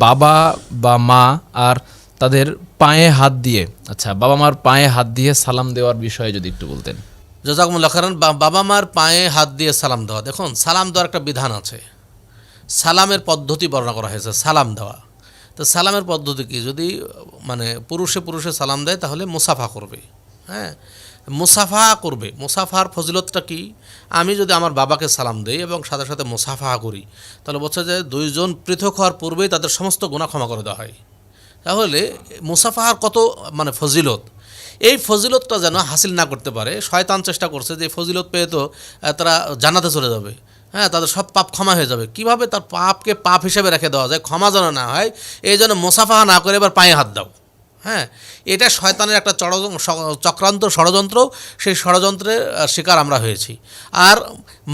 বাবা বা মা আর তাদের পায়ে হাত দিয়ে, আচ্ছা বাবা মার পায়ে হাত দিয়ে সালাম দেওয়ার বিষয়ে যদি একটু বলতেন। জাযাকুমুল্লাহ খাইরান। বাবা মার পায়ে হাত দিয়ে সালাম দেওয়া, দেখুন সালাম দেওয়ার একটা বিধান আছে, সালামের পদ্ধতি বর্ণনা করা হয়েছে সালাম দেওয়া। তো সালামের পদ্ধতি কি, যদি মানে পুরুষে পুরুষে সালাম দেয় তাহলে মুসাফা করবে। হ্যাঁ, মুসাফা করবে। মুসাফার ফজিলতটা কি, আমি যদি আমার বাবাকে সালাম দেই এবং সাথে সাথে মুসাফা করি তাহলে বলছে যে দুইজন পৃথক হওয়ার পূর্বেই তাদের সমস্ত গুনাহ ক্ষমা করে দেওয়া হয়। তাহলে মুসাফাহার কত মানে ফজিলত, এই ফজিলতটা যেন হাসিল না করতে পারে, শয়তান চেষ্টা করছে যে ফজিলত পেয়ে তো তারা জান্নাতে চলে যাবে, হ্যাঁ তাদের সব পাপ ক্ষমা হয়ে যাবে। কিভাবে তার পাপকে পাপ হিসেবে রেখে দেওয়া যায়, ক্ষমা যেন না হয়, এই জন্য মুসাফাহা না করে এবার পায়ে হাত দাও। হ্যাঁ, এটা শয়তানের একটা চক্রান্ত ষড়যন্ত্র, সেই ষড়যন্ত্রের শিকার আমরা হয়েছি। আর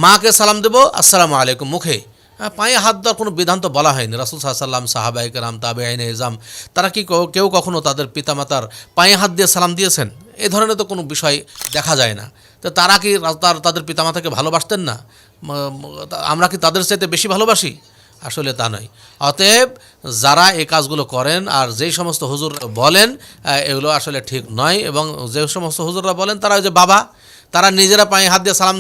মাকে সালাম দেবো আসসালামু আলাইকুম মুখে, হ্যাঁ পায়ে হাত দেওয়ার কোনো বিধান তো বলা হয়নি। রাসূল সাল্লাল্লাহু আলাইহি ওয়াসাল্লাম, সাহাবায়ে কেরাম, তাবেঈন ইজম, তারা কি কেউ কখনো তাদের পিতামাতার পায়ে হাত দিয়ে সালাম দিয়েছেন? এ ধরনের তো কোনো বিষয় দেখা যায় না। তো তারা কি তাদের পিতামাতাকে ভালোবাসতেন না? আমরা কি তাদের চাইতে বেশি ভালোবাসি? আসলে তা নয়। অতএব যারা এই কাজগুলো করেন আর যেই সমস্ত হুজুর বলেন এগুলো আসলে ঠিক নয়, এবং যে সমস্ত হুজুররা বলেন তারা ওই যে বাবা, তারা নিজেরা পায়ে হাত দিয়ে সালাম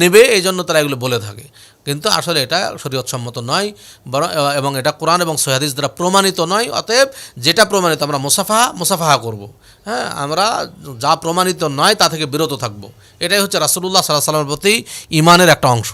নেবে, এই জন্য তারা এগুলো বলে থাকে। কিন্তু আসলে এটা শরীয়তসম্মত নয়, বরং এবং এটা কোরআন এবং সহিহ হাদিস দ্বারা প্রমাণিত নয়। অতএব যেটা প্রমাণিত আমরা মুসাফাহা করব। হ্যাঁ, আমরা যা প্রমাণিত নয় তা থেকে বিরত থাকব। এটাই হচ্ছে রাসূলুল্লাহ সাল্লাল্লাহু আলাইহি ওয়াসাল্লামের প্রতি ঈমানের একটা অংশ।